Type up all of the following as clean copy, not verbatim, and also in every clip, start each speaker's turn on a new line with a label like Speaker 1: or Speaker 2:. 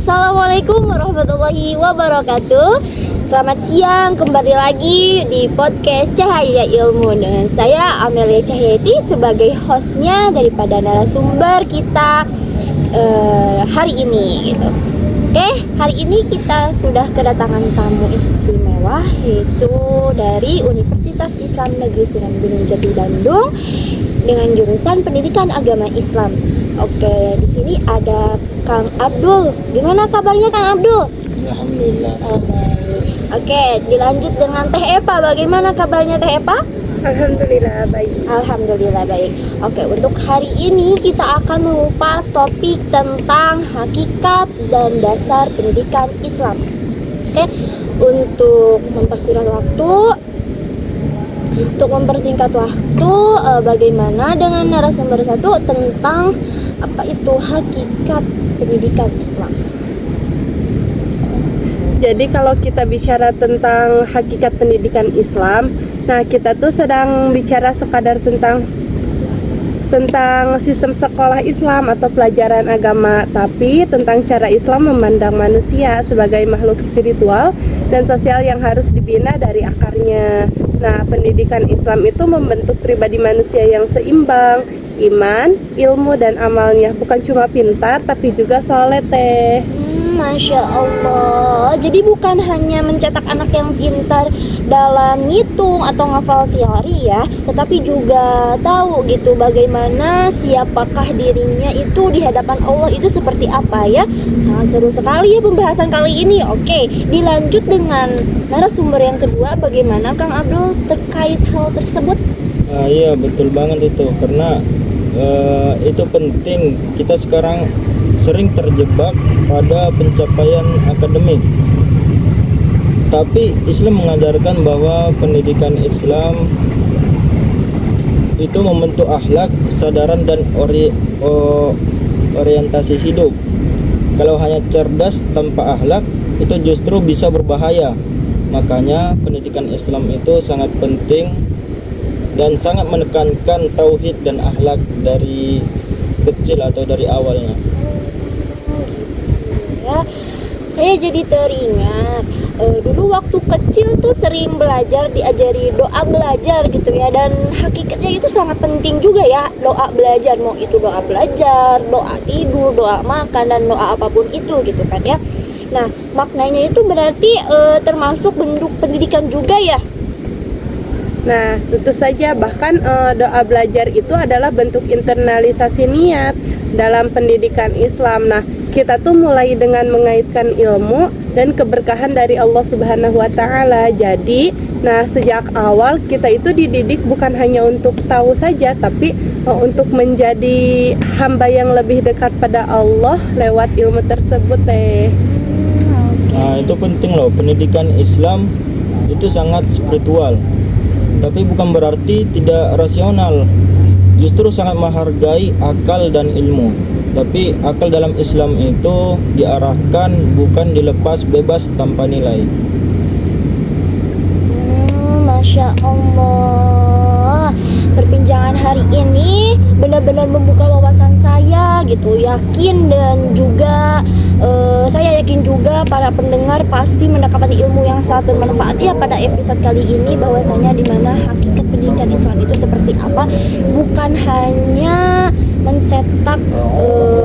Speaker 1: Assalamualaikum warahmatullahi wabarakatuh. Selamat siang, kembali lagi di podcast Cahaya Ilmu dengan saya Amelia Cahyati sebagai hostnya daripada narasumber kita hari ini gitu. Oke, hari ini kita sudah kedatangan tamu istimewa yaitu dari Universitas Islam Negeri Sunan Gunung Jati Bandung dengan jurusan Pendidikan Agama Islam. Oke, di sini ada Kang Abdul. Gimana kabarnya Kang Abdul?
Speaker 2: Alhamdulillah.
Speaker 1: Oke, dilanjut dengan Teh Epa. Bagaimana kabarnya Teh Epa?
Speaker 3: Alhamdulillah baik.
Speaker 1: Alhamdulillah baik. Oke, untuk hari ini kita akan mengupas topik tentang hakikat dan dasar pendidikan Islam. Oke, untuk mempersingkat waktu, bagaimana dengan narasumber satu tentang apa itu hakikat pendidikan Islam.
Speaker 3: Jadi kalau kita bicara tentang hakikat pendidikan Islam, nah kita tuh sedang bicara sekadar tentang sistem sekolah Islam atau pelajaran agama, tapi tentang cara Islam memandang manusia sebagai makhluk spiritual dan sosial yang harus dibina dari akarnya. Nah, pendidikan Islam itu membentuk pribadi manusia yang seimbang, iman, ilmu, dan amalnya. Bukan cuma pintar, tapi juga soleh teh.
Speaker 1: Masya Allah. Jadi bukan hanya mencetak anak yang pintar dalam ngitung atau ngafal teori ya, tetapi juga tahu gitu bagaimana siapakah dirinya itu di hadapan Allah itu seperti apa ya. Sangat seru sekali ya pembahasan kali ini. Oke, dilanjut dengan narasumber yang kedua. Bagaimana Kang Abdul terkait hal tersebut?
Speaker 2: Iya betul banget itu, karena itu penting. Kita sekarang sering terjebak pada pencapaian akademik, tapi Islam mengajarkan bahwa pendidikan Islam itu membentuk akhlak, kesadaran, dan orientasi hidup. Kalau hanya cerdas tanpa akhlak, itu justru bisa berbahaya. Makanya pendidikan Islam itu sangat penting dan sangat menekankan tauhid dan akhlak dari kecil atau dari awalnya.
Speaker 1: Ya, saya jadi teringat dulu waktu kecil tuh sering belajar, diajari doa belajar gitu ya, dan hakikatnya itu sangat penting juga ya doa belajar, mau itu doa belajar, doa tidur, doa makan, dan doa apapun itu gitu kan ya. Nah, maknanya itu berarti termasuk bentuk pendidikan juga ya.
Speaker 3: Nah, tentu saja bahkan doa belajar itu adalah bentuk internalisasi niat dalam pendidikan Islam. Nah, kita tuh mulai dengan mengaitkan ilmu dan keberkahan dari Allah Subhanahu wa Ta'ala. Jadi, nah sejak awal kita itu dididik bukan hanya untuk tahu saja, tapi untuk menjadi hamba yang lebih dekat pada Allah lewat ilmu tersebut teh.
Speaker 2: Nah, itu penting loh. Pendidikan Islam itu sangat spiritual, tapi bukan berarti tidak rasional. Justru sangat menghargai akal dan ilmu. Tapi akal dalam Islam itu diarahkan, bukan dilepas bebas tanpa nilai.
Speaker 1: Masya Allah. Perbincangan hari ini benar-benar membuka wawasan saya gitu. Yakin dan juga saya yakin juga para pendengar pasti mendapatkan ilmu yang sangat bermanfaat ya pada episode kali ini, bahwasanya di mana hakikat pendidikan Islam itu seperti apa. Bukan hanya mencetak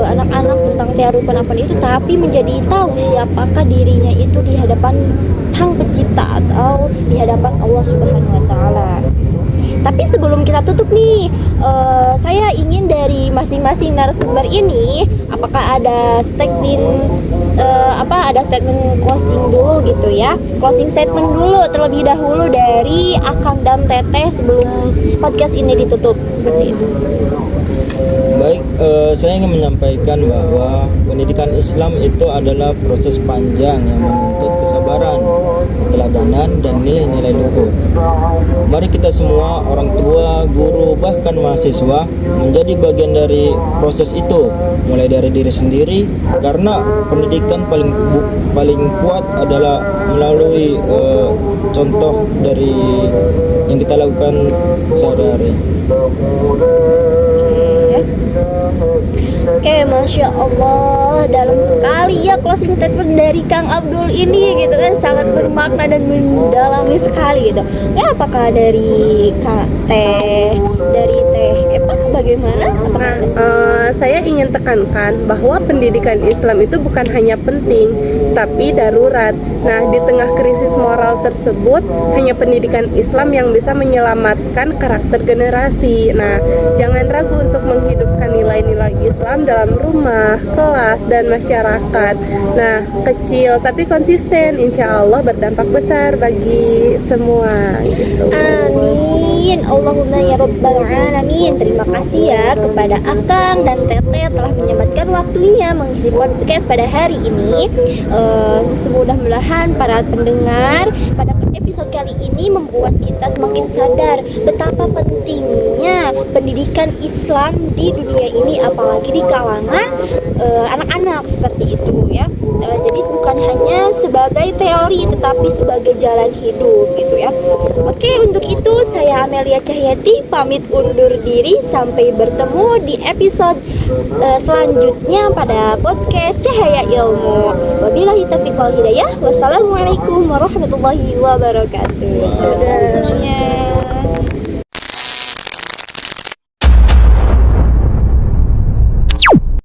Speaker 1: anak-anak tentang teori penerapan itu, tapi menjadi tahu siapakah dirinya itu di hadapan Sang Pencipta atau di hadapan Allah Subhanahu wa Ta'ala. Tapi sebelum kita tutup nih, saya ingin dari masing-masing narasumber ini, apakah ada statement closing dulu gitu ya, closing statement dulu terlebih dahulu dari Akang dan Teteh sebelum podcast ini ditutup seperti itu.
Speaker 2: Baik, saya ingin menyampaikan bahwa pendidikan Islam itu adalah proses panjang yang menuntut kesabaran, keteladanan, dan nilai-nilai luhur. Mari kita semua, orang tua, guru, bahkan mahasiswa, menjadi bagian dari proses itu, mulai dari diri sendiri, karena pendidikan paling kuat adalah melalui contoh dari yang kita lakukan sehari-hari.
Speaker 1: Oke, Masya Allah, dalam sekali ya closing statement dari Kang Abdul ini gitu kan, sangat bermakna dan mendalami sekali gitu. Ya, apakah dari teh Eva bagaimana? Apakah
Speaker 3: Saya ingin tekankan bahwa pendidikan Islam itu bukan hanya penting, tapi darurat. Nah, di tengah krisis moral tersebut, hanya pendidikan Islam yang bisa menyelamatkan karakter generasi. Nah, jangan ragu untuk menghidupkan nilai-nilai Islam dalam rumah, kelas, dan masyarakat. Nah, kecil tapi konsisten, insya Allah berdampak besar bagi semua. Gitu.
Speaker 1: Amin, Allahumma ya Rabbal Alamin. Terima kasih ya kepada Akang dan Teteh telah menyempatkan waktunya mengisi podcast pada hari ini. Mudah-mudahan para pendengar pada episode kali ini membuat kita semakin sadar betapa pentingnya pendidikan Islam di dunia ini, apalagi di kalangan anak-anak seperti itu ya. Jadi bukan hanya sebagai teori tetapi sebagai jalan hidup gitu ya. Oke, untuk itu saya Amelia Cahyati pamit undur diri, sampai bertemu di episode selanjutnya pada podcast Cahaya Ilmu. Wabillahi taufiq wal hidayah. Wassalamualaikum warahmatullahi wabarakatuh.